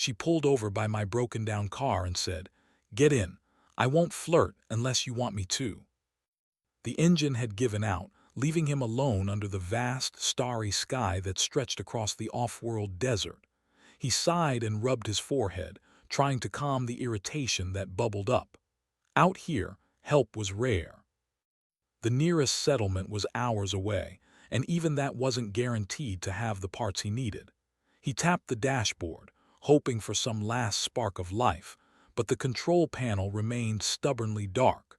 She pulled over by my broken-down car and said, "Get in. I won't flirt unless you want me to." The engine had given out, leaving him alone under the vast, starry sky that stretched across the off-world desert. He sighed and rubbed his forehead, trying to calm the irritation that bubbled up. Out here, help was rare. The nearest settlement was hours away, and even that wasn't guaranteed to have the parts he needed. He tapped the dashboard, hoping for some last spark of life, but the control panel remained stubbornly dark.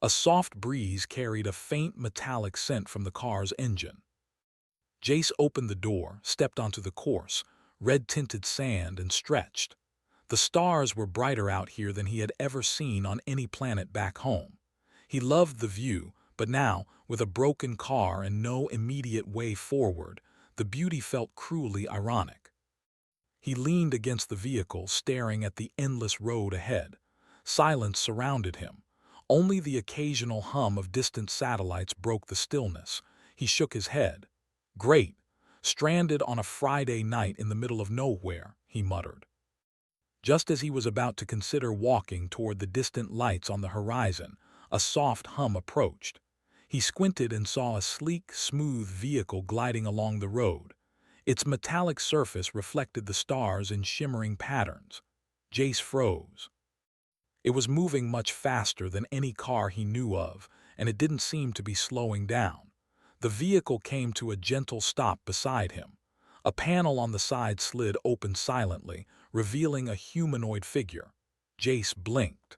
A soft breeze carried a faint metallic scent from the car's engine. Jace opened the door, stepped onto the course, red-tinted sand, and stretched. The stars were brighter out here than he had ever seen on any planet back home. He loved the view, but now, with a broken car and no immediate way forward, the beauty felt cruelly ironic. He leaned against the vehicle, staring at the endless road ahead. Silence surrounded him. Only the occasional hum of distant satellites broke the stillness. He shook his head. "Great. Stranded on a Friday night in the middle of nowhere," he muttered. Just as he was about to consider walking toward the distant lights on the horizon, a soft hum approached. He squinted and saw a sleek, smooth vehicle gliding along the road. Its metallic surface reflected the stars in shimmering patterns. Jace froze. It was moving much faster than any car he knew of, and it didn't seem to be slowing down. The vehicle came to a gentle stop beside him. A panel on the side slid open silently, revealing a humanoid figure. Jace blinked.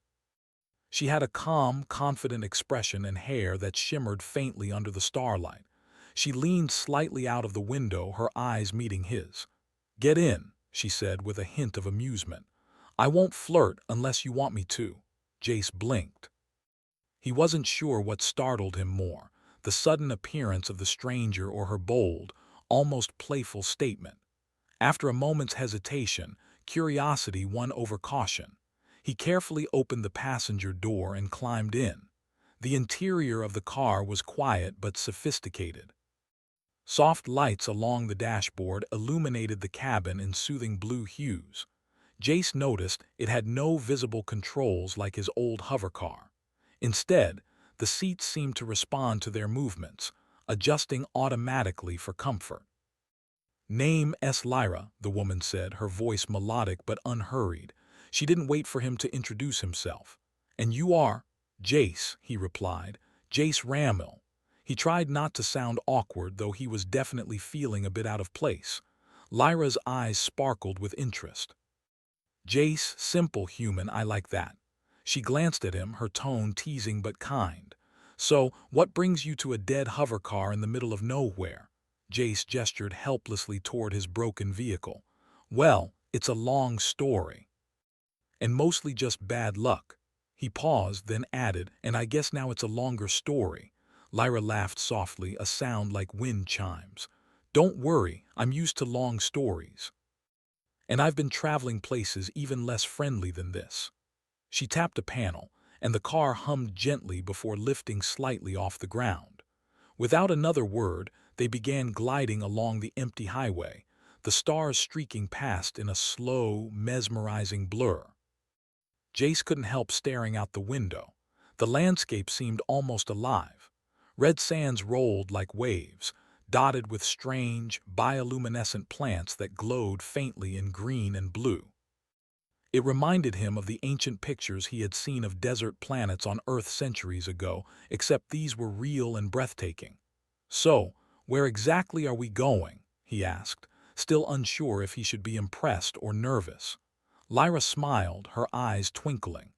She had a calm, confident expression and hair that shimmered faintly under the starlight. She leaned slightly out of the window, her eyes meeting his. "Get in," she said with a hint of amusement. "I won't flirt unless you want me to." Jace blinked. He wasn't sure what startled him more, the sudden appearance of the stranger or her bold, almost playful statement. After a moment's hesitation, curiosity won over caution. He carefully opened the passenger door and climbed in. The interior of the car was quiet but sophisticated. Soft lights along the dashboard illuminated the cabin in soothing blue hues. Jace noticed it had no visible controls like his old hovercar. Instead, the seats seemed to respond to their movements, adjusting automatically for comfort. "Name S. Lyra," the woman said, her voice melodic but unhurried. She didn't wait for him to introduce himself. "And you are?" "Jace," he replied. "Jace Ramil." He tried not to sound awkward, though he was definitely feeling a bit out of place. Lyra's eyes sparkled with interest. "Jace, simple human, I like that." She glanced at him, her tone teasing but kind. "So, what brings you to a dead hovercar in the middle of nowhere?" Jace gestured helplessly toward his broken vehicle. "Well, it's a long story. And mostly just bad luck." He paused, then added, "And I guess now it's a longer story." Lyra laughed softly, a sound like wind chimes. "Don't worry, I'm used to long stories. And I've been traveling places even less friendly than this." She tapped a panel, and the car hummed gently before lifting slightly off the ground. Without another word, they began gliding along the empty highway, the stars streaking past in a slow, mesmerizing blur. Jace couldn't help staring out the window. The landscape seemed almost alive. Red sands rolled like waves, dotted with strange, bioluminescent plants that glowed faintly in green and blue. It reminded him of the ancient pictures he had seen of desert planets on Earth centuries ago, except these were real and breathtaking. "So, where exactly are we going?" he asked, still unsure if he should be impressed or nervous. Lyra smiled, her eyes twinkling.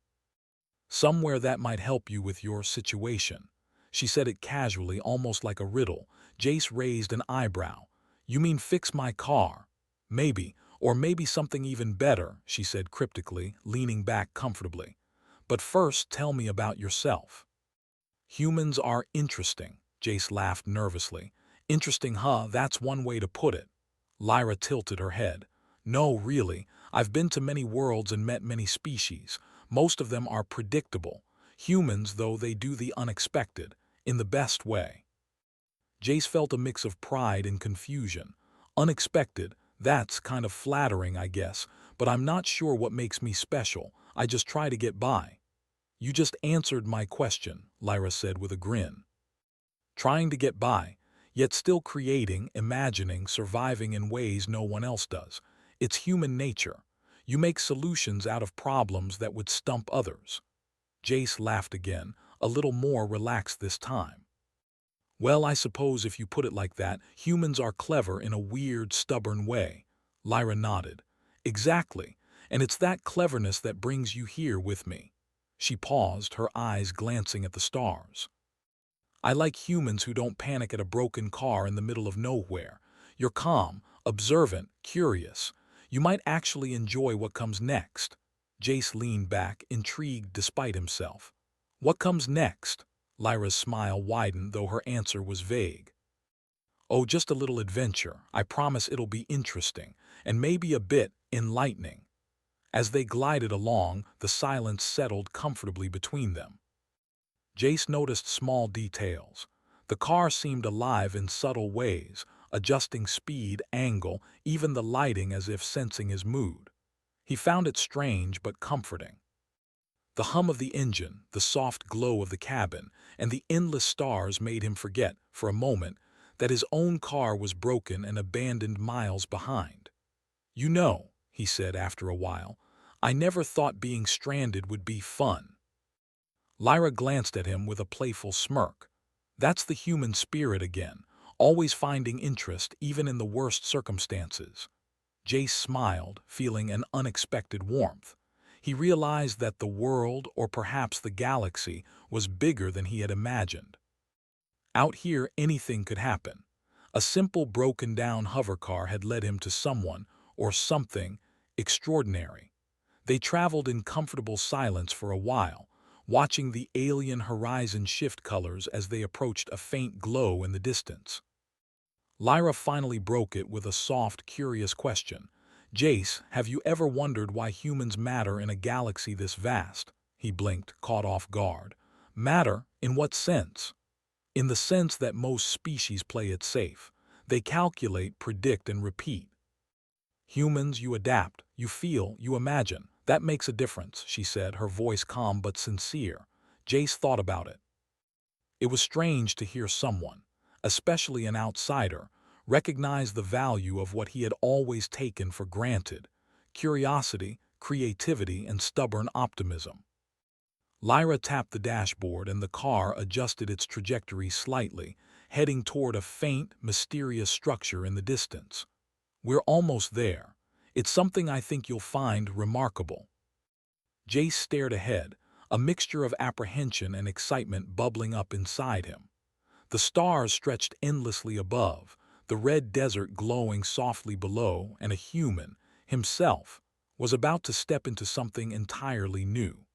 "Somewhere that might help you with your situation." She said it casually, almost like a riddle. Jace raised an eyebrow. "You mean fix my car?" "Maybe, or maybe something even better," she said cryptically, leaning back comfortably. "But first, tell me about yourself." "Humans are interesting," Jace laughed nervously. "Interesting, huh? That's one way to put it." Lyra tilted her head. "No, really. I've been to many worlds and met many species. Most of them are predictable. Humans, though, they do the unexpected, in the best way." Jace felt a mix of pride and confusion. Unexpected, that's kind of flattering, I guess, but I'm not sure what makes me special. I just try to get by." "You just answered my question," Lyra said with a grin. "Trying to get by, yet still creating, imagining, surviving in ways no one else does. It's human nature. You make solutions out of problems that would stump others." Jace laughed again, a little more relaxed this time. "Well, I suppose if you put it like that, humans are clever in a weird, stubborn way." Lyra nodded. "Exactly, and it's that cleverness that brings you here with me." She paused, her eyes glancing at the stars. "I like humans who don't panic at a broken car in the middle of nowhere. You're calm, observant, curious. You might actually enjoy what comes next." Jace leaned back, intrigued despite himself. "What comes next?" Lyra's smile widened, though her answer was vague. "Oh, just a little adventure. I promise it'll be interesting, and maybe a bit enlightening." As they glided along, the silence settled comfortably between them. Jace noticed small details. The car seemed alive in subtle ways, adjusting speed, angle, even the lighting as if sensing his mood. He found it strange but comforting. The hum of the engine, the soft glow of the cabin, and the endless stars made him forget, for a moment, that his own car was broken and abandoned miles behind. "You know," he said after a while, "I never thought being stranded would be fun." Lyra glanced at him with a playful smirk. "That's the human spirit again, always finding interest even in the worst circumstances." Jace smiled, feeling an unexpected warmth. He realized that the world, or perhaps the galaxy, was bigger than he had imagined. Out here, anything could happen. A simple broken-down hovercar had led him to someone, or something, extraordinary. They traveled in comfortable silence for a while, watching the alien horizon shift colors as they approached a faint glow in the distance. Lyra finally broke it with a soft, curious question. "Jace, have you ever wondered why humans matter in a galaxy this vast?" He blinked, caught off guard. "Matter? In what sense?" "In the sense that most species play it safe. They calculate, predict, and repeat. Humans, you adapt, you feel, you imagine. That makes a difference," she said, her voice calm but sincere. Jace thought about it. It was strange to hear someone, especially an outsider, recognize the value of what he had always taken for granted: curiosity, creativity, and stubborn optimism. Lyra tapped the dashboard and the car adjusted its trajectory slightly, heading toward a faint, mysterious structure in the distance. "We're almost there. It's something I think you'll find remarkable." Jace stared ahead, a mixture of apprehension and excitement bubbling up inside him. The stars stretched endlessly above, the red desert glowing softly below, and a human, himself, was about to step into something entirely new.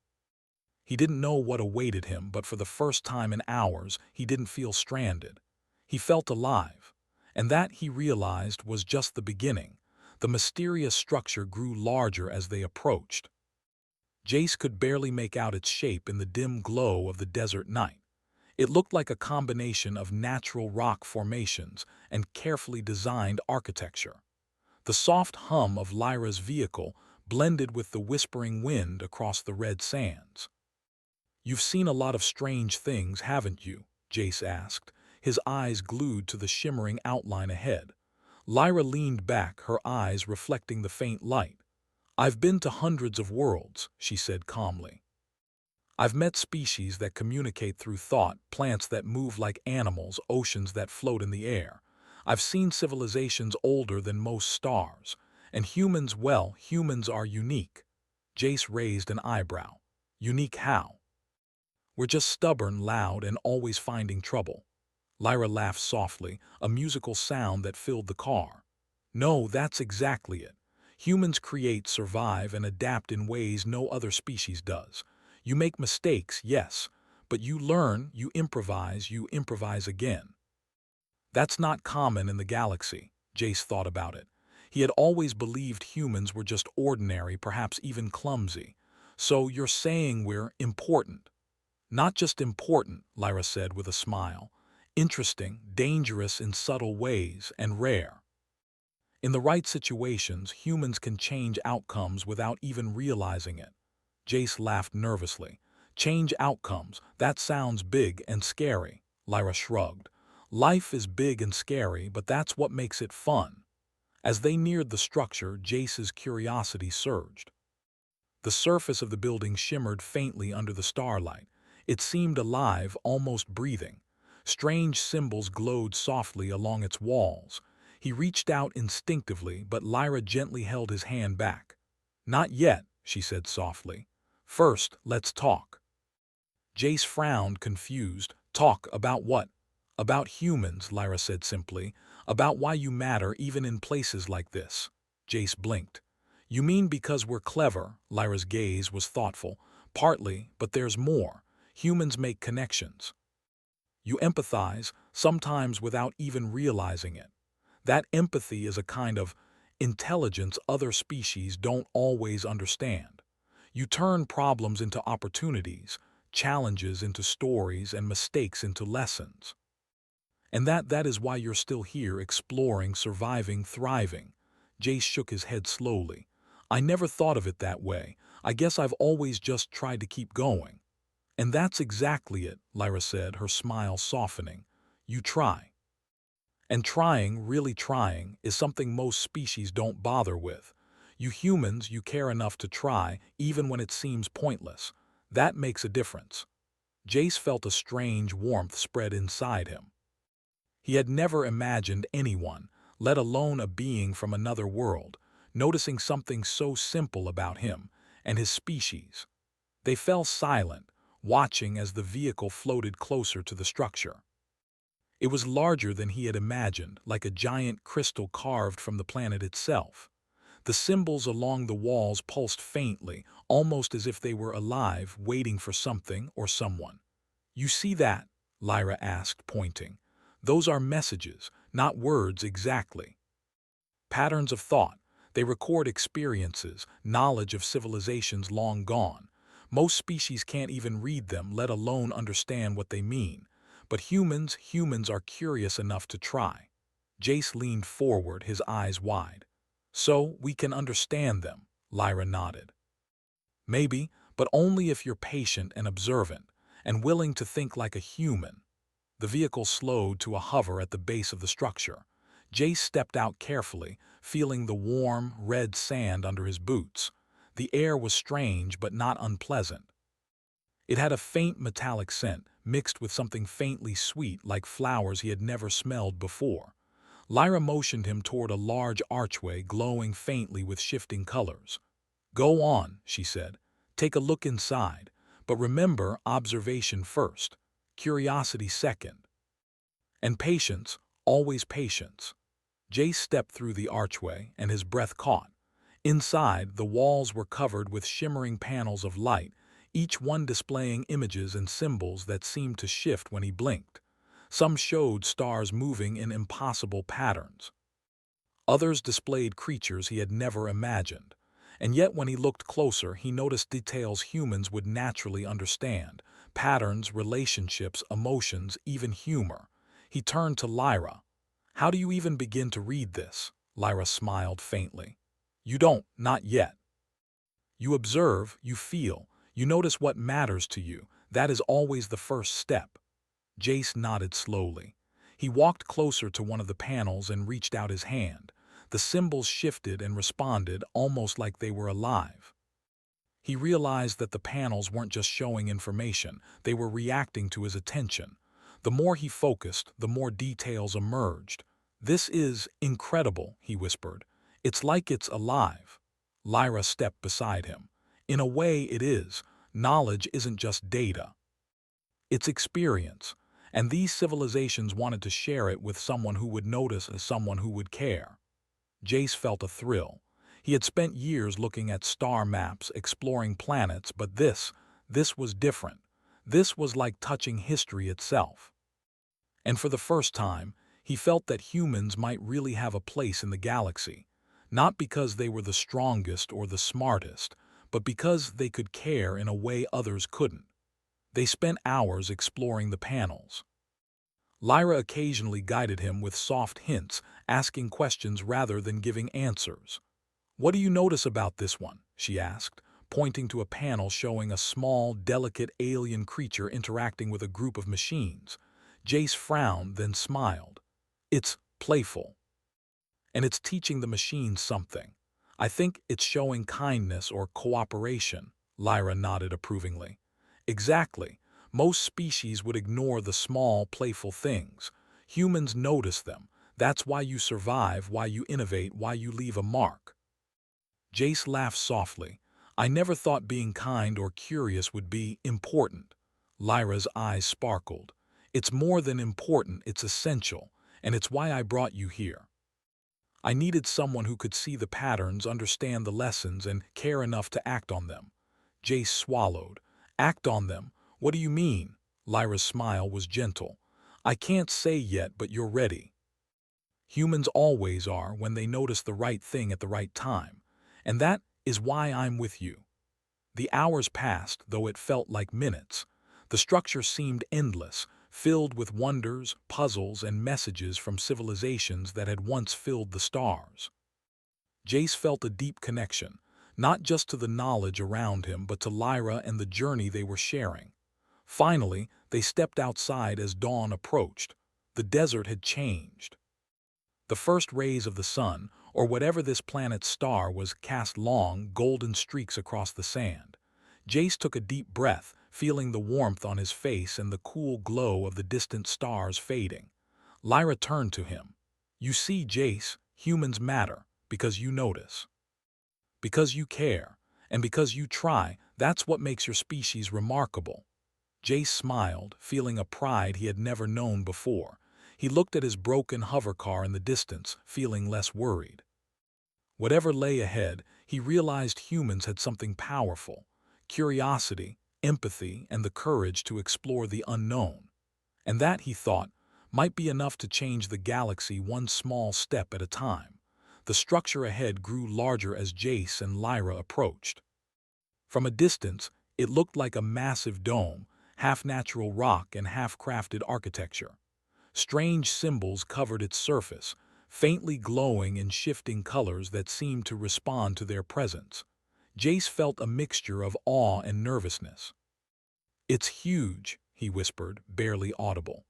He didn't know what awaited him, but for the first time in hours, he didn't feel stranded. He felt alive, and that, he realized, was just the beginning. The mysterious structure grew larger as they approached. Jace could barely make out its shape in the dim glow of the desert night. It looked like a combination of natural rock formations and carefully designed architecture. The soft hum of Lyra's vehicle blended with the whispering wind across the red sands. "You've seen a lot of strange things, haven't you?" Jace asked, his eyes glued to the shimmering outline ahead. Lyra leaned back, her eyes reflecting the faint light. "I've been to hundreds of worlds," she said calmly. "I've met species that communicate through thought, plants that move like animals, oceans that float in the air. I've seen civilizations older than most stars. And humans, well, humans are unique." Jace raised an eyebrow. "Unique how?" "We're just stubborn, loud, and always finding trouble." Lyra laughed softly, a musical sound that filled the car. "No, that's exactly it. Humans create, survive, and adapt in ways no other species does. You make mistakes, yes, but you learn, you improvise again." That's not common in the galaxy, Jace thought about it. He had always believed humans were just ordinary, perhaps even clumsy. "So you're saying we're important?" "Not just important," Lyra said with a smile. "Interesting, dangerous in subtle ways, and rare." In the right situations, humans can change outcomes without even realizing it. Jace laughed nervously. Change outcomes, that sounds big and scary. Lyra shrugged. Life is big and scary, but that's what makes it fun. As they neared the structure, Jace's curiosity surged. The surface of the building shimmered faintly under the starlight. It seemed alive, almost breathing. Strange symbols glowed softly along its walls. He reached out instinctively, but Lyra gently held his hand back. "Not yet," she said softly. "First, let's talk." Jace frowned, confused. "Talk about what?" "About humans," Lyra said simply. "About why you matter even in places like this." Jace blinked. "You mean because we're clever?" Lyra's gaze was thoughtful. "Partly, but there's more. Humans make connections. You empathize, sometimes without even realizing it. That empathy is a kind of intelligence other species don't always understand. You turn problems into opportunities, challenges into stories, and mistakes into lessons. And that is why you're still here, exploring, surviving, thriving." Jace shook his head slowly. "I never thought of it that way. I guess I've always just tried to keep going." "And that's exactly it," Lyra said, her smile softening. "You try. And trying, really trying, is something most species don't bother with. You humans, you care enough to try, even when it seems pointless. That makes a difference." Jace felt a strange warmth spread inside him. He had never imagined anyone, let alone a being from another world, noticing something so simple about him and his species. They fell silent, watching as the vehicle floated closer to the structure. It was larger than he had imagined, like a giant crystal carved from the planet itself. The symbols along the walls pulsed faintly, almost as if they were alive, waiting for something or someone. "You see that?" Lyra asked, pointing. "Those are messages, not words exactly. Patterns of thought. They record experiences, knowledge of civilizations long gone. Most species can't even read them, let alone understand what they mean. But humans are curious enough to try." Jace leaned forward, his eyes wide. "So we can understand them," Lyra nodded. "Maybe, but only if you're patient and observant, and willing to think like a human." The vehicle slowed to a hover at the base of the structure. Jace stepped out carefully, feeling the warm, red sand under his boots. The air was strange but not unpleasant. It had a faint metallic scent, mixed with something faintly sweet like flowers he had never smelled before. Lyra motioned him toward a large archway glowing faintly with shifting colors. "Go on," she said. "Take a look inside. But remember, observation first, curiosity second. And patience, always patience." Jace stepped through the archway, and his breath caught. Inside, the walls were covered with shimmering panels of light, each one displaying images and symbols that seemed to shift when he blinked. Some showed stars moving in impossible patterns. Others displayed creatures he had never imagined. And yet when he looked closer, he noticed details humans would naturally understand: patterns, relationships, emotions, even humor. He turned to Lyra. "How do you even begin to read this?" Lyra smiled faintly. "You don't, not yet. You observe, you feel, you notice what matters to you. That is always the first step." Jace nodded slowly. He walked closer to one of the panels and reached out his hand. The symbols shifted and responded, almost like they were alive. He realized that the panels weren't just showing information, they were reacting to his attention. The more he focused, the more details emerged. "This is incredible," he whispered. "It's like it's alive." Lyra stepped beside him. "In a way it is. Knowledge isn't just data. It's experience. And these civilizations wanted to share it with someone who would notice, as someone who would care." Jace felt a thrill. He had spent years looking at star maps, exploring planets, but this was different. This was like touching history itself. And for the first time, he felt that humans might really have a place in the galaxy. Not because they were the strongest or the smartest, but because they could care in a way others couldn't. They spent hours exploring the panels. Lyra occasionally guided him with soft hints, asking questions rather than giving answers. "What do you notice about this one?" she asked, pointing to a panel showing a small, delicate alien creature interacting with a group of machines. Jace frowned, then smiled. "It's playful. And it's teaching the machines something. I think it's showing kindness or cooperation." Lyra nodded approvingly. "Exactly. Most species would ignore the small, playful things. Humans notice them. That's why you survive, why you innovate, why you leave a mark." Jace laughed softly. "I never thought being kind or curious would be important." Lyra's eyes sparkled. "It's more than important, it's essential, and it's why I brought you here. I needed someone who could see the patterns, understand the lessons, and care enough to act on them." Jace swallowed. "Act on them? What do you mean?" Lyra's smile was gentle. "I can't say yet, but you're ready. Humans always are when they notice the right thing at the right time. And that is why I'm with you." The hours passed, though it felt like minutes. The structure seemed endless, filled with wonders, puzzles, and messages from civilizations that had once filled the stars. Jace felt a deep connection, not just to the knowledge around him, but to Lyra and the journey they were sharing. Finally, they stepped outside as dawn approached. The desert had changed. The first rays of the sun, or whatever this planet's star was, cast long, golden streaks across the sand. Jace took a deep breath, feeling the warmth on his face and the cool glow of the distant stars fading. Lyra turned to him. "You see, Jace, humans matter because you notice, because you care, and because you try. That's what makes your species remarkable." Jace smiled, feeling a pride he had never known before. He looked at his broken hovercar in the distance, feeling less worried. Whatever lay ahead, he realized humans had something powerful: curiosity, empathy, and the courage to explore the unknown. And that, he thought, might be enough to change the galaxy one small step at a time. The structure ahead grew larger as Jace and Lyra approached. From a distance, it looked like a massive dome, half natural rock and half crafted architecture. Strange symbols covered its surface, faintly glowing in shifting colors that seemed to respond to their presence. Jace felt a mixture of awe and nervousness. "It's huge," he whispered, barely audible.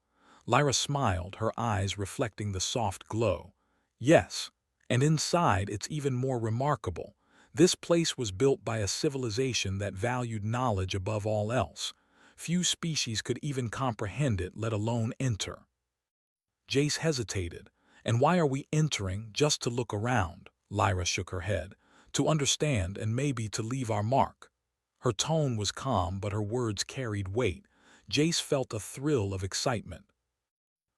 Lyra smiled, her eyes reflecting the soft glow. "Yes, and inside it's even more remarkable. This place was built by a civilization that valued knowledge above all else. Few species could even comprehend it, let alone enter." Jace hesitated. "And why are we entering? Just to look around?" Lyra shook her head. "To understand and maybe to leave our mark." Her tone was calm, but her words carried weight. Jace felt a thrill of excitement.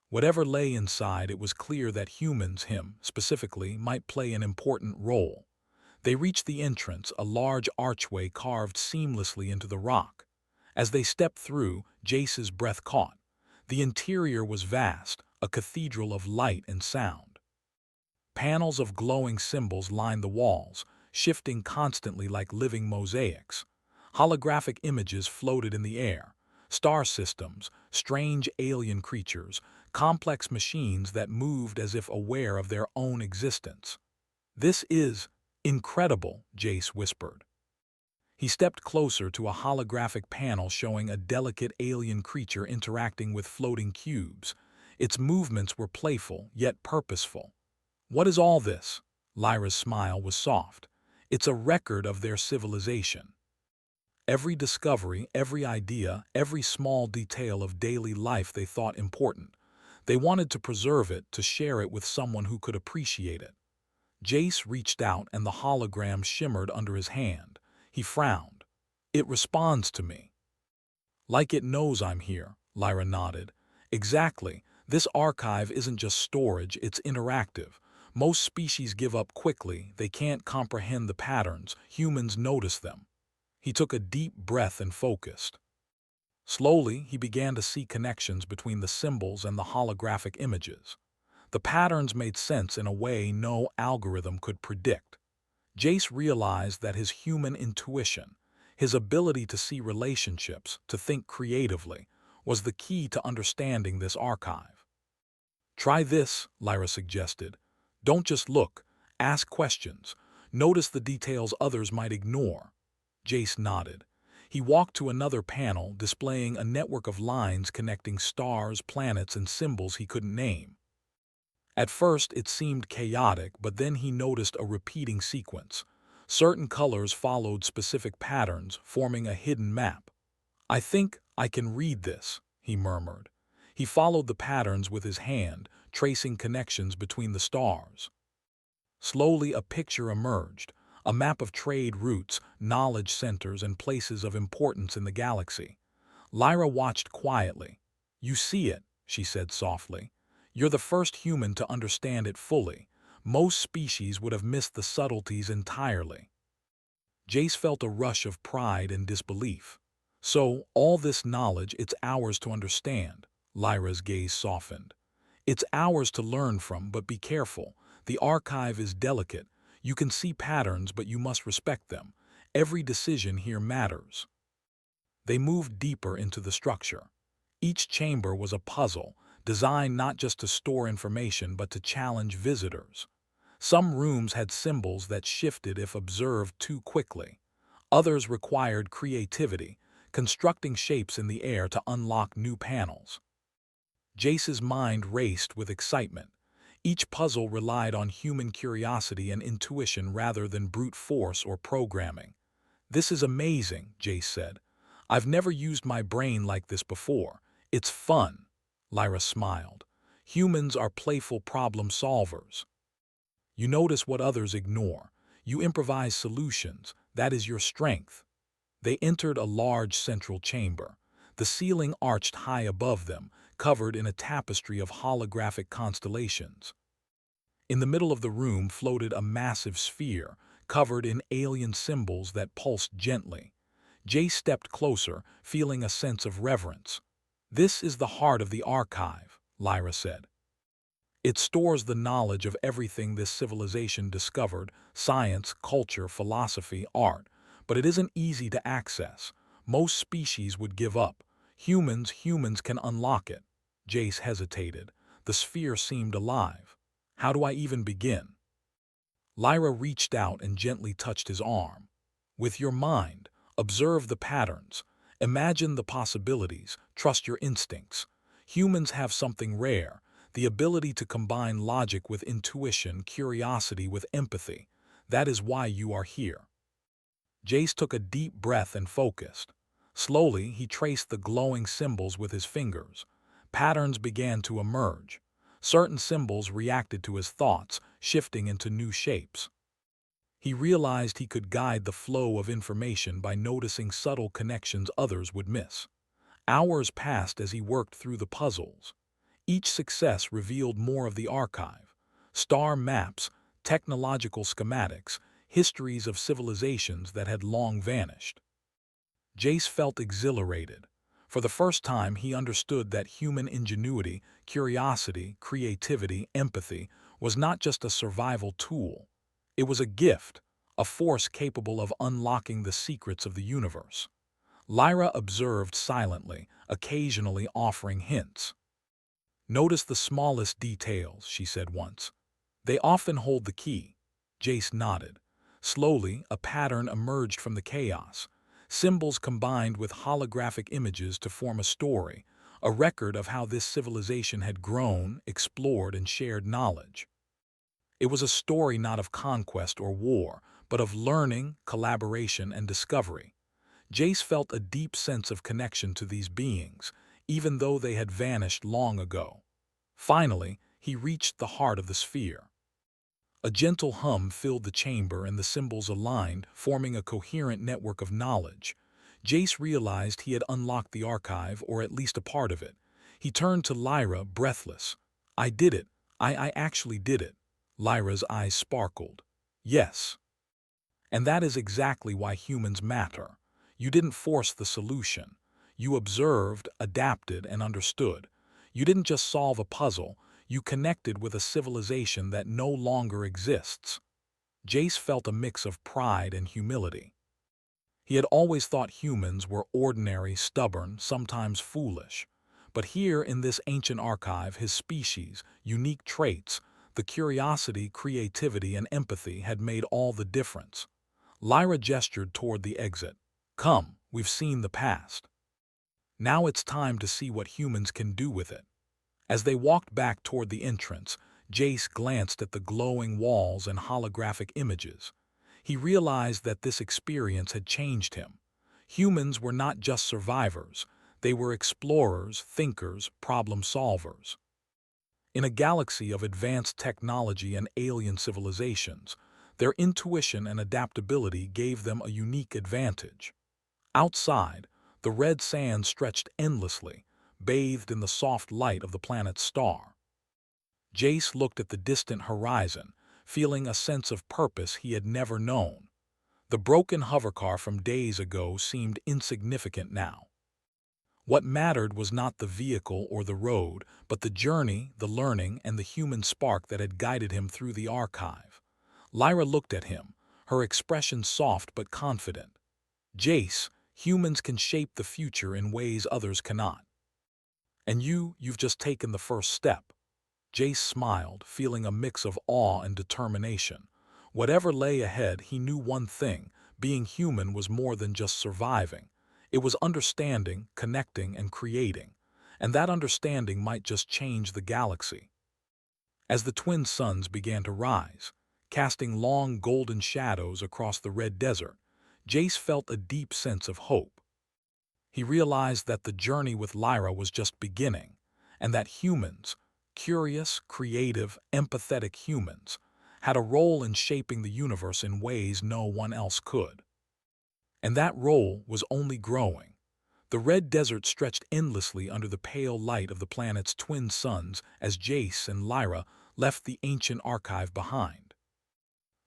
Whatever lay inside, it was clear that humans, him specifically, might play an important role. They reached the entrance, a large archway carved seamlessly into the rock. As they stepped through, Jace's breath caught. The interior was vast, a cathedral of light and sound. Panels of glowing symbols lined the walls, shifting constantly like living mosaics. Holographic images floated in the air: star systems, strange alien creatures, complex machines that moved as if aware of their own existence. "This is incredible," Jace whispered. He stepped closer to a holographic panel showing a delicate alien creature interacting with floating cubes. Its movements were playful, yet purposeful. "What is all this?" Lyra's smile was soft. "It's a record of their civilization. Every discovery, every idea, every small detail of daily life they thought important. They wanted to preserve it, to share it with someone who could appreciate it." Jace reached out and the hologram shimmered under his hand. He frowned. "It responds to me." "Like it knows I'm here," Lyra nodded. "Exactly. This archive isn't just storage, it's interactive. Most species give up quickly, they can't comprehend the patterns, humans notice them." He took a deep breath and focused. Slowly, he began to see connections between the symbols and the holographic images. The patterns made sense in a way no algorithm could predict. Jace realized that his human intuition, his ability to see relationships, to think creatively, was the key to understanding this archive. Try this, Lyra suggested. Don't just look. Ask questions. Notice the details others might ignore. Jace nodded. He walked to another panel displaying a network of lines connecting stars, planets, and symbols he couldn't name. At first, it seemed chaotic, but then he noticed a repeating sequence. Certain colors followed specific patterns, forming a hidden map. I think I can read this, he murmured. He followed the patterns with his hand, tracing connections between the stars. Slowly, a picture emerged, a map of trade routes, knowledge centers, and places of importance in the galaxy. Lyra watched quietly. You see it, she said softly. You're the first human to understand it fully. Most species would have missed the subtleties entirely. Jace felt a rush of pride and disbelief. So, all this knowledge, it's ours to understand. Lyra's gaze softened. It's ours to learn from, but be careful. The archive is delicate. You can see patterns, but you must respect them. Every decision here matters. They moved deeper into the structure. Each chamber was a puzzle, designed not just to store information but to challenge visitors. Some rooms had symbols that shifted if observed too quickly. Others required creativity, constructing shapes in the air to unlock new panels. Jace's mind raced with excitement. Each puzzle relied on human curiosity and intuition rather than brute force or programming. This is amazing, Jace said. I've never used my brain like this before. It's fun. Lyra smiled. Humans are playful problem solvers. You notice what others ignore. You improvise solutions. That is your strength. They entered a large central chamber. The ceiling arched high above them, covered in a tapestry of holographic constellations. In the middle of the room floated a massive sphere, covered in alien symbols that pulsed gently. Jay stepped closer, feeling a sense of reverence. This is the heart of the archive, Lyra said. It stores the knowledge of everything this civilization discovered, science, culture, philosophy, art. But it isn't easy to access. Most species would give up. Humans can unlock it. Jace hesitated. The sphere seemed alive. How do I even begin? Lyra reached out and gently touched his arm. With your mind, observe the patterns. Imagine the possibilities. Trust your instincts. Humans have something rare, the ability to combine logic with intuition, curiosity with empathy. That is why you are here. Jace took a deep breath and focused. Slowly, he traced the glowing symbols with his fingers. Patterns began to emerge. Certain symbols reacted to his thoughts, shifting into new shapes. He realized he could guide the flow of information by noticing subtle connections others would miss. Hours passed as he worked through the puzzles. Each success revealed more of the archive. Star maps, technological schematics, histories of civilizations that had long vanished. Jace felt exhilarated. For the first time, he understood that human ingenuity, curiosity, creativity, empathy was not just a survival tool. It was a gift, a force capable of unlocking the secrets of the universe. Lyra observed silently, occasionally offering hints. Notice the smallest details, she said once. They often hold the key. Jace nodded. Slowly, a pattern emerged from the chaos. Symbols combined with holographic images to form a story, a record of how this civilization had grown, explored, and shared knowledge. It was a story not of conquest or war, but of learning, collaboration, and discovery. Jace felt a deep sense of connection to these beings, even though they had vanished long ago. Finally, he reached the heart of the sphere. A gentle hum filled the chamber and the symbols aligned, forming a coherent network of knowledge. Jace realized he had unlocked the archive, or at least a part of it. He turned to Lyra, breathless. I did it. I actually did it. Lyra's eyes sparkled. Yes. And that is exactly why humans matter. You didn't force the solution. You observed, adapted, and understood. You didn't just solve a puzzle. You connected with a civilization that no longer exists. Jace felt a mix of pride and humility. He had always thought humans were ordinary, stubborn, sometimes foolish. But here in this ancient archive, his species, unique traits, the curiosity, creativity, and empathy had made all the difference. Lyra gestured toward the exit. Come, we've seen the past. Now it's time to see what humans can do with it. As they walked back toward the entrance, Jace glanced at the glowing walls and holographic images. He realized that this experience had changed him. Humans were not just survivors, they were explorers, thinkers, problem solvers. In a galaxy of advanced technology and alien civilizations, their intuition and adaptability gave them a unique advantage. Outside, the red sand stretched endlessly, bathed in the soft light of the planet's star. Jace looked at the distant horizon, feeling a sense of purpose he had never known. The broken hovercar from days ago seemed insignificant now. What mattered was not the vehicle or the road, but the journey, the learning, and the human spark that had guided him through the archive. Lyra looked at him, her expression soft but confident. Jace, humans can shape the future in ways others cannot. And you've just taken the first step. Jace smiled, feeling a mix of awe and determination. Whatever lay ahead, he knew one thing: being human was more than just surviving. It was understanding, connecting, and creating. And that understanding might just change the galaxy. As the twin suns began to rise, casting long golden shadows across the red desert, Jace felt a deep sense of hope. He realized that the journey with Lyra was just beginning, and that humans, curious, creative, empathetic humans, had a role in shaping the universe in ways no one else could. And that role was only growing. The red desert stretched endlessly under the pale light of the planet's twin suns as Jace and Lyra left the ancient archive behind.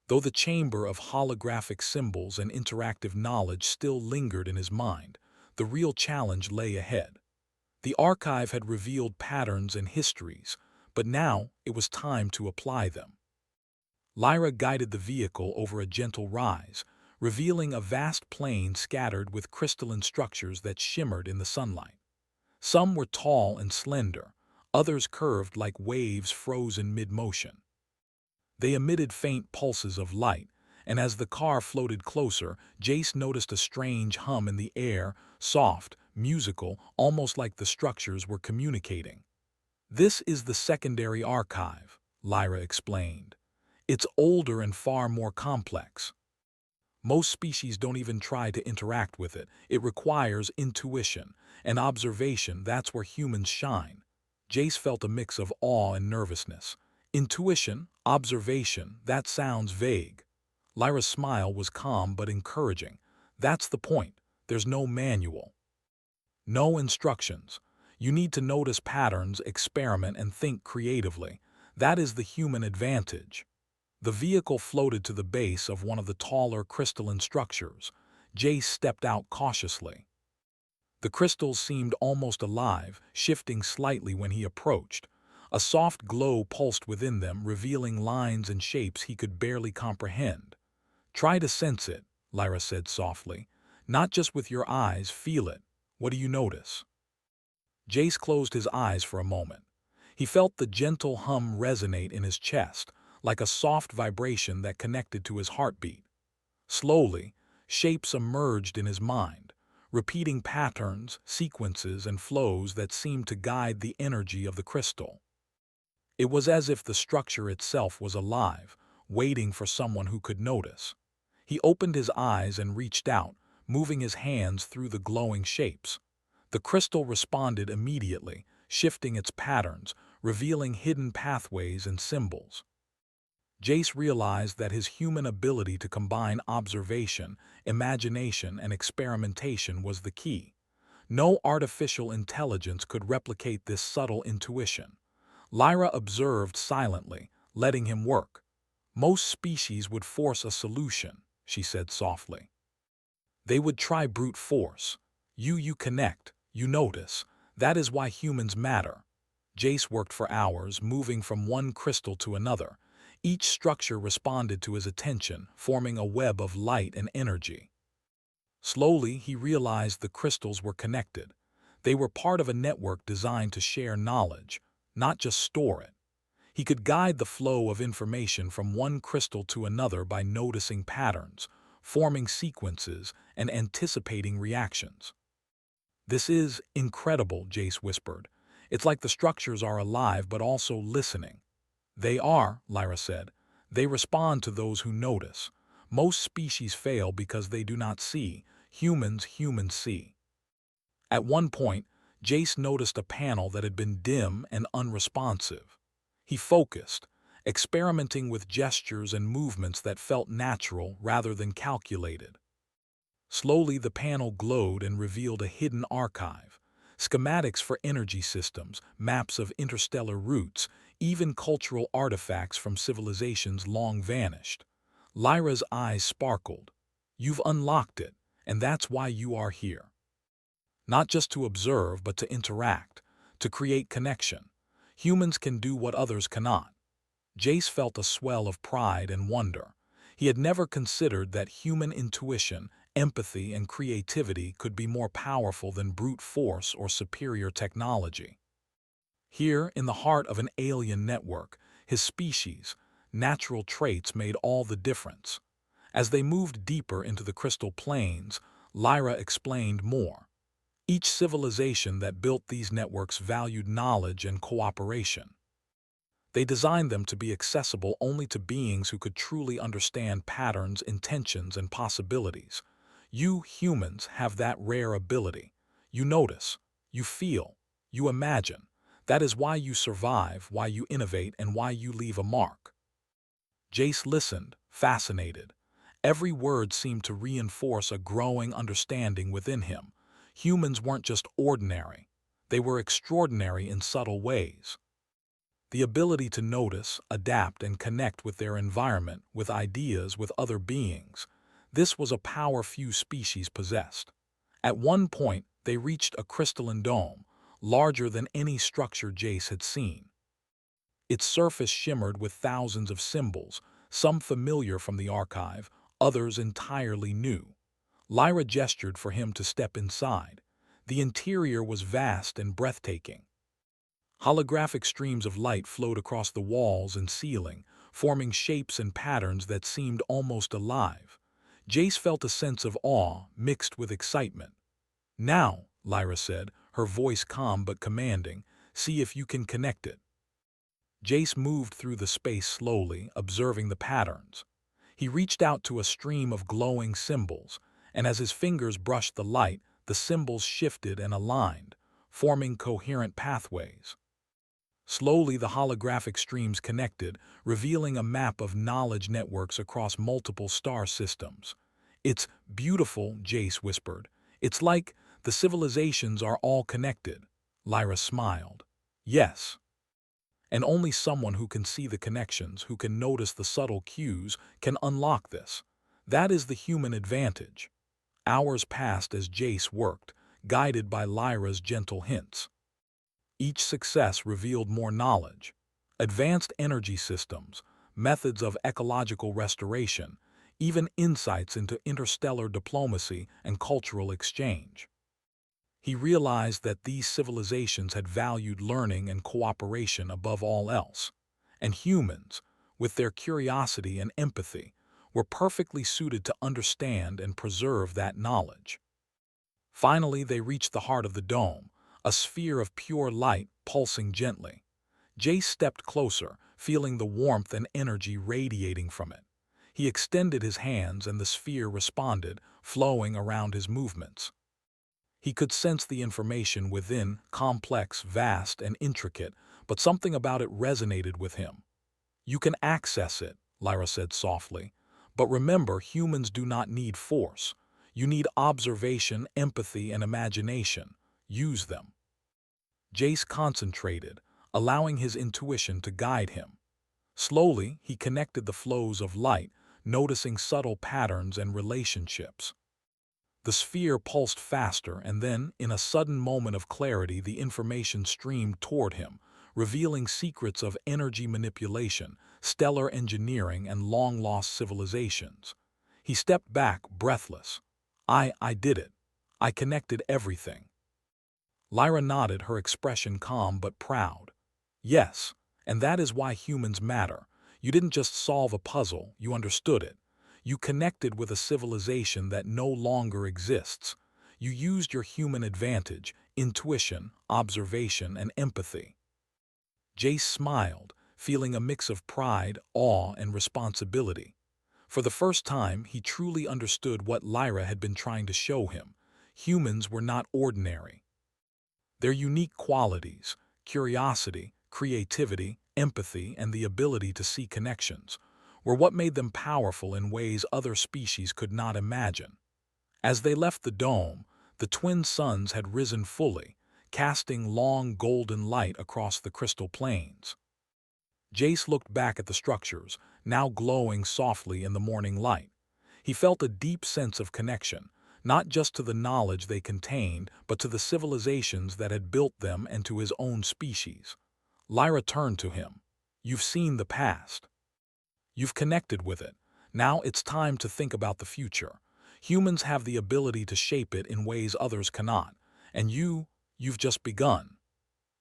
Though the chamber of holographic symbols and interactive knowledge still lingered in his mind, the real challenge lay ahead. The archive had revealed patterns and histories, but now it was time to apply them. Lyra guided the vehicle over a gentle rise, revealing a vast plain scattered with crystalline structures that shimmered in the sunlight. Some were tall and slender, others curved like waves frozen mid-motion. They emitted faint pulses of light, and as the car floated closer, Jace noticed a strange hum in the air, soft, musical, almost like the structures were communicating. "This is the secondary archive," Lyra explained. "It's older and far more complex. Most species don't even try to interact with it. It requires intuition and observation. That's where humans shine." Jace felt a mix of awe and nervousness. Intuition, observation, that sounds vague. Lyra's smile was calm but encouraging. "That's the point. There's no manual. No instructions. You need to notice patterns, experiment, and think creatively. That is the human advantage." The vehicle floated to the base of one of the taller crystalline structures. Jace stepped out cautiously. The crystals seemed almost alive, shifting slightly when he approached. A soft glow pulsed within them, revealing lines and shapes he could barely comprehend. "Try to sense it," Lyra said softly. "Not just with your eyes, feel it. What do you notice?" Jace closed his eyes for a moment. He felt the gentle hum resonate in his chest, like a soft vibration that connected to his heartbeat. Slowly, shapes emerged in his mind, repeating patterns, sequences, and flows that seemed to guide the energy of the crystal. It was as if the structure itself was alive, waiting for someone who could notice. He opened his eyes and reached out, moving his hands through the glowing shapes. The crystal responded immediately, shifting its patterns, revealing hidden pathways and symbols. Jace realized that his human ability to combine observation, imagination, and experimentation was the key. No artificial intelligence could replicate this subtle intuition. Lyra observed silently, letting him work. "Most species would force a solution," she said softly. "They would try brute force. You connect, you notice. That is why humans matter." Jace worked for hours, moving from one crystal to another. Each structure responded to his attention, forming a web of light and energy. Slowly, he realized the crystals were connected. They were part of a network designed to share knowledge, not just store it. He could guide the flow of information from one crystal to another by noticing patterns, forming sequences, and anticipating reactions. "This is incredible," Jace whispered. "It's like the structures are alive but also listening." "They are," Lyra said. "They respond to those who notice. Most species fail because they do not see. Humans see." At one point, Jace noticed a panel that had been dim and unresponsive. He focused, experimenting with gestures and movements that felt natural rather than calculated. Slowly, the panel glowed and revealed a hidden archive. Schematics for energy systems, maps of interstellar routes, even cultural artifacts from civilizations long vanished. Lyra's eyes sparkled. "You've unlocked it, and that's why you are here. Not just to observe, but to interact, to create connection. Humans can do what others cannot." Jace felt a swell of pride and wonder. He had never considered that human intuition, empathy, and creativity could be more powerful than brute force or superior technology. Here, in the heart of an alien network, his species, natural traits made all the difference. As they moved deeper into the crystal plains, Lyra explained more. Each civilization that built these networks valued knowledge and cooperation. They designed them to be accessible only to beings who could truly understand patterns, intentions, and possibilities. You humans have that rare ability. You notice, you feel, you imagine. That is why you survive, why you innovate, and why you leave a mark. Jace listened, fascinated. Every word seemed to reinforce a growing understanding within him. Humans weren't just ordinary. They were extraordinary in subtle ways. The ability to notice, adapt, and connect with their environment, with ideas, with other beings. This was a power few species possessed. At one point, they reached a crystalline dome, larger than any structure Jace had seen. Its surface shimmered with thousands of symbols, some familiar from the archive, others entirely new. Lyra gestured for him to step inside. The interior was vast and breathtaking. Holographic streams of light flowed across the walls and ceiling, forming shapes and patterns that seemed almost alive. Jace felt a sense of awe mixed with excitement. "Now," Lyra said, her voice calm but commanding, "see if you can connect it." Jace moved through the space slowly, observing the patterns. He reached out to a stream of glowing symbols, and as his fingers brushed the light, the symbols shifted and aligned, forming coherent pathways. Slowly, the holographic streams connected, revealing a map of knowledge networks across multiple star systems. "It's beautiful," Jace whispered. "It's like the civilizations are all connected." Lyra smiled. "Yes. And only someone who can see the connections, who can notice the subtle cues, can unlock this. That is the human advantage." Hours passed as Jace worked, guided by Lyra's gentle hints. Each success revealed more knowledge, advanced energy systems, methods of ecological restoration, even insights into interstellar diplomacy and cultural exchange. He realized that these civilizations had valued learning and cooperation above all else, and humans, with their curiosity and empathy, were perfectly suited to understand and preserve that knowledge. Finally, they reached the heart of the dome, a sphere of pure light pulsing gently. Jace stepped closer, feeling the warmth and energy radiating from it. He extended his hands and the sphere responded, flowing around his movements. He could sense the information within, complex, vast, and intricate, but something about it resonated with him. "You can access it," Lyra said softly. "But remember, humans do not need force. You need observation, empathy, and imagination. Use them." Jace concentrated, allowing his intuition to guide him. Slowly, he connected the flows of light, noticing subtle patterns and relationships. The sphere pulsed faster, and then, in a sudden moment of clarity, the information streamed toward him, revealing secrets of energy manipulation, stellar engineering, and long-lost civilizations. He stepped back, breathless. I did it. I connected everything." Lyra nodded, her expression calm but proud. Yes, and that is why humans matter. You didn't just solve a puzzle, you understood it. You connected with a civilization that no longer exists. You used your human advantage, intuition, observation, and empathy. Jace smiled, feeling a mix of pride, awe, and responsibility. For the first time, he truly understood what Lyra had been trying to show him. Humans were not ordinary. Their unique qualities, curiosity, creativity, empathy, and the ability to see connections, were what made them powerful in ways other species could not imagine. As they left the dome, the twin suns had risen fully, casting long golden light across the crystal plains. Jace looked back at the structures, now glowing softly in the morning light. He felt a deep sense of connection, not just to the knowledge they contained, but to the civilizations that had built them and to his own species. Lyra turned to him. You've seen the past. You've connected with it. Now it's time to think about the future. Humans have the ability to shape it in ways others cannot. And you've just begun.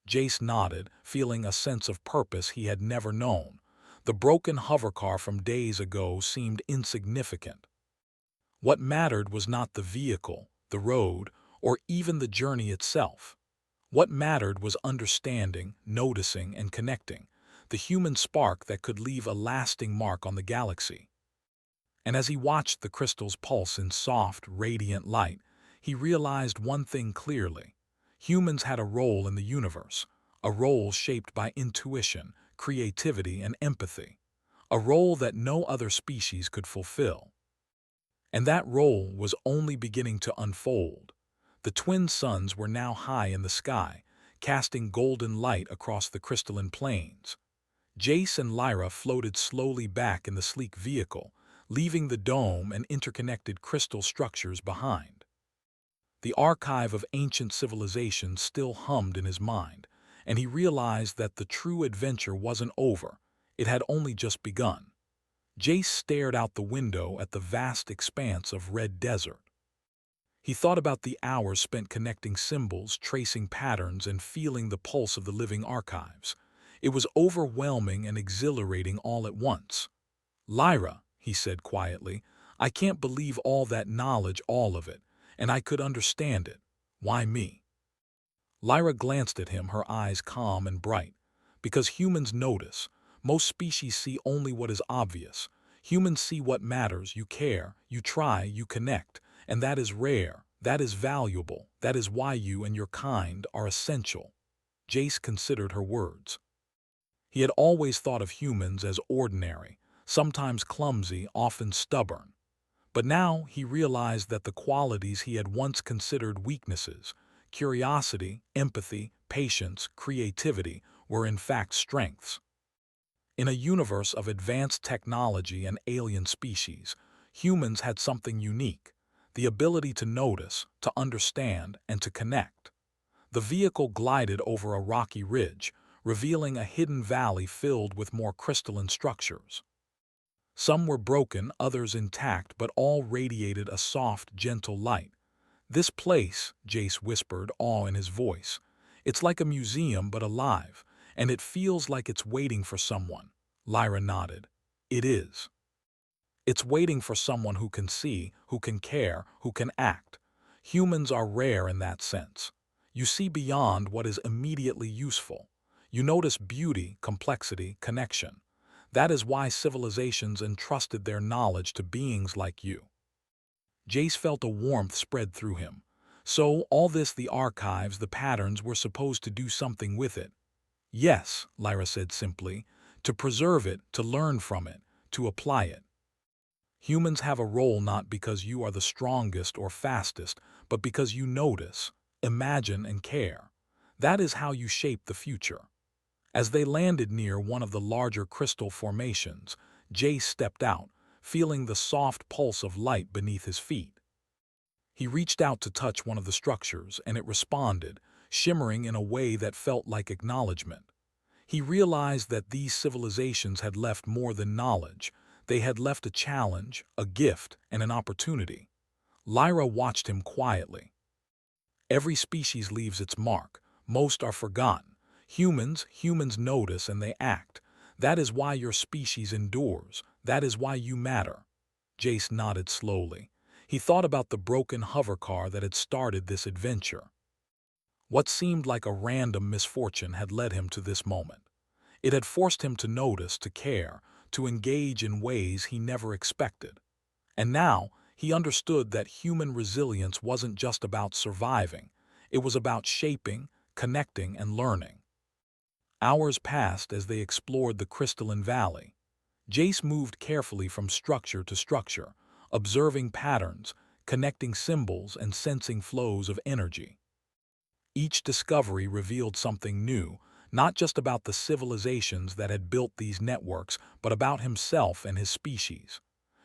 Jace nodded, feeling a sense of purpose he had never known. The broken hovercar from days ago seemed insignificant. What mattered was not the vehicle, the road, or even the journey itself. What mattered was understanding, noticing, and connecting, the human spark that could leave a lasting mark on the galaxy. And as he watched the crystals pulse in soft, radiant light, he realized one thing clearly. Humans had a role in the universe, a role shaped by intuition, creativity, and empathy, a role that no other species could fulfill. And that role was only beginning to unfold. The twin suns were now high in the sky, casting golden light across the crystalline plains. Jace and Lyra floated slowly back in the sleek vehicle, leaving the dome and interconnected crystal structures behind. The archive of ancient civilizations still hummed in his mind, and he realized that the true adventure wasn't over. It had only just begun. Jace stared out the window at the vast expanse of red desert. He thought about the hours spent connecting symbols, tracing patterns, and feeling the pulse of the living archives. It was overwhelming and exhilarating all at once. Lyra, he said quietly, I can't believe all that knowledge, all of it, and I could understand it. Why me? Lyra glanced at him, her eyes calm and bright. Because humans notice. Most species see only what is obvious. Humans see what matters. You care, you try, you connect. And that is rare, that is valuable, that is why you and your kind are essential. Jace considered her words. He had always thought of humans as ordinary, sometimes clumsy, often stubborn. But now he realized that the qualities he had once considered weaknesses, curiosity, empathy, patience, creativity, were in fact strengths. In a universe of advanced technology and alien species, humans had something unique, the ability to notice, to understand, and to connect. The vehicle glided over a rocky ridge, revealing a hidden valley filled with more crystalline structures. Some were broken, others intact, but all radiated a soft, gentle light. This place, Jace whispered, awe in his voice. It's like a museum but alive, and it feels like it's waiting for someone. Lyra nodded. It is. It's waiting for someone who can see, who can care, who can act. Humans are rare in that sense. You see beyond what is immediately useful. You notice beauty, complexity, connection. That is why civilizations entrusted their knowledge to beings like you. Jace felt a warmth spread through him. So, all this, the archives, the patterns, were supposed to do something with it. Yes, Lyra said simply, to preserve it, to learn from it, to apply it. Humans have a role not because you are the strongest or fastest, but because you notice, imagine, and care. That is how you shape the future. As they landed near one of the larger crystal formations, Jace stepped out, feeling the soft pulse of light beneath his feet. He reached out to touch one of the structures, and it responded, shimmering in a way that felt like acknowledgement. He realized that these civilizations had left more than knowledge. They had left a challenge, a gift, and an opportunity. Lyra watched him quietly. Every species leaves its mark. Most are forgotten. Humans notice and they act. That is why your species endures. That is why you matter. Jace nodded slowly. He thought about the broken hovercar that had started this adventure. What seemed like a random misfortune had led him to this moment. It had forced him to notice, to care, to engage in ways he never expected. And now, he understood that human resilience wasn't just about surviving. It was about shaping, connecting, and learning. Hours passed as they explored the crystalline valley. Jace moved carefully from structure to structure, observing patterns, connecting symbols, and sensing flows of energy. Each discovery revealed something new, not just about the civilizations that had built these networks, but about himself and his species.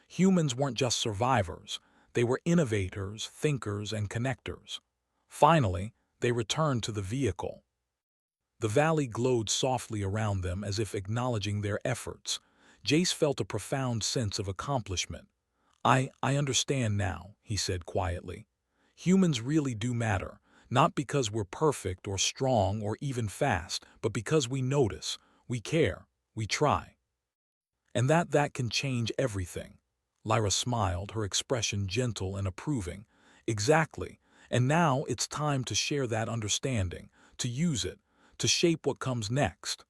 Humans weren't just survivors, they were innovators, thinkers, and connectors. Finally, they returned to the vehicle. The valley glowed softly around them as if acknowledging their efforts. Jace felt a profound sense of accomplishment. I understand now, he said quietly. Humans really do matter, not because we're perfect or strong or even fast, but because we notice, we care, we try. And that can change everything. Lyra smiled, her expression gentle and approving. Exactly. And now it's time to share that understanding, to use it, to shape what comes next.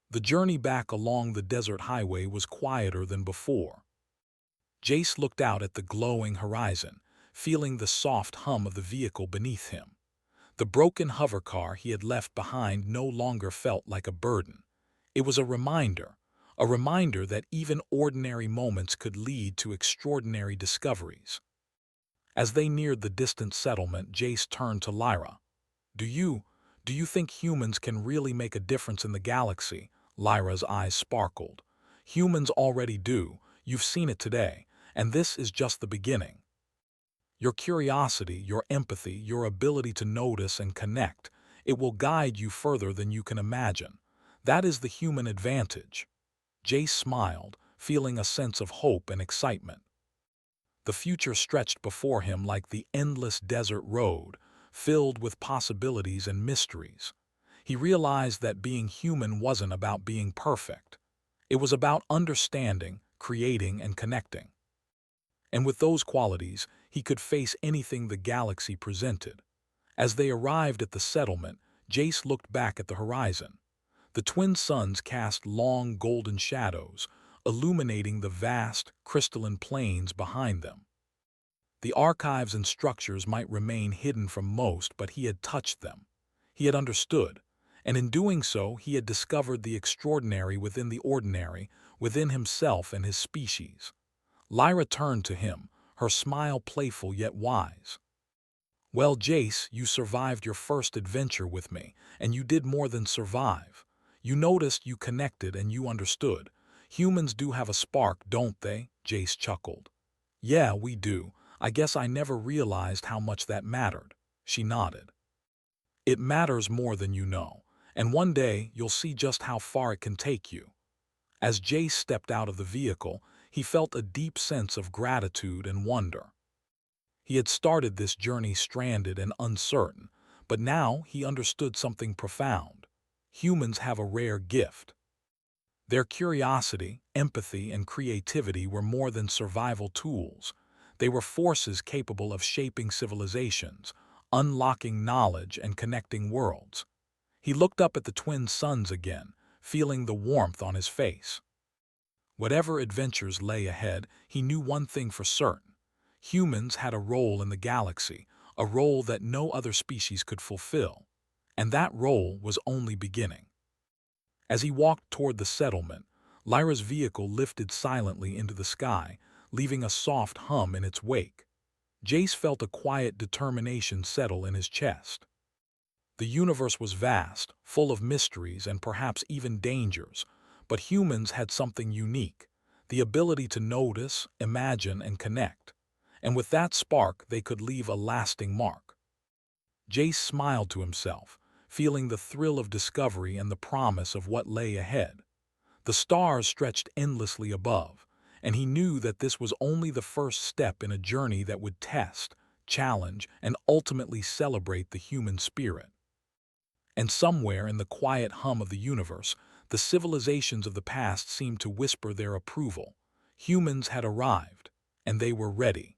The journey back along the desert highway was quieter than before. Jace looked out at the glowing horizon, feeling the soft hum of the vehicle beneath him. The broken hovercar he had left behind no longer felt like a burden. It was a reminder that even ordinary moments could lead to extraordinary discoveries. As they neared the distant settlement, Jace turned to Lyra. Do you, do you think humans can really make a difference in the galaxy? Lyra's eyes sparkled. Humans already do, you've seen it today, and this is just the beginning. Your curiosity, your empathy, your ability to notice and connect, it will guide you further than you can imagine. That is the human advantage. Jace smiled, feeling a sense of hope and excitement. The future stretched before him like the endless desert road, filled with possibilities and mysteries. He realized that being human wasn't about being perfect. It was about understanding, creating, and connecting. And with those qualities, he could face anything the galaxy presented. As they arrived at the settlement, Jace looked back at the horizon. The twin suns cast long golden shadows, illuminating the vast, crystalline plains behind them. The archives and structures might remain hidden from most, but he had touched them. He had understood, and in doing so, he had discovered the extraordinary within the ordinary, within himself and his species. Lyra turned to him, her smile playful yet wise. Well, Jace, you survived your first adventure with me, and you did more than survive. You noticed, you connected, and you understood. Humans do have a spark, don't they? Jace chuckled. Yeah, we do. I guess I never realized how much that mattered. She nodded. It matters more than you know, and one day you'll see just how far it can take you. As Jace stepped out of the vehicle, he felt a deep sense of gratitude and wonder. He had started this journey stranded and uncertain, but now he understood something profound. Humans have a rare gift. Their curiosity, empathy, and creativity were more than survival tools. They were forces capable of shaping civilizations, unlocking knowledge, and connecting worlds. He looked up at the twin suns again, feeling the warmth on his face. Whatever adventures lay ahead, he knew one thing for certain. Humans had a role in the galaxy, a role that no other species could fulfill. And that role was only beginning. As he walked toward the settlement, Lyra's vehicle lifted silently into the sky, leaving a soft hum in its wake. Jace felt a quiet determination settle in his chest. The universe was vast, full of mysteries and perhaps even dangers, but humans had something unique, the ability to notice, imagine, and connect. And with that spark, they could leave a lasting mark. Jace smiled to himself, feeling the thrill of discovery and the promise of what lay ahead. The stars stretched endlessly above, and he knew that this was only the first step in a journey that would test, challenge, and ultimately celebrate the human spirit. And somewhere in the quiet hum of the universe, the civilizations of the past seemed to whisper their approval. Humans had arrived, and they were ready.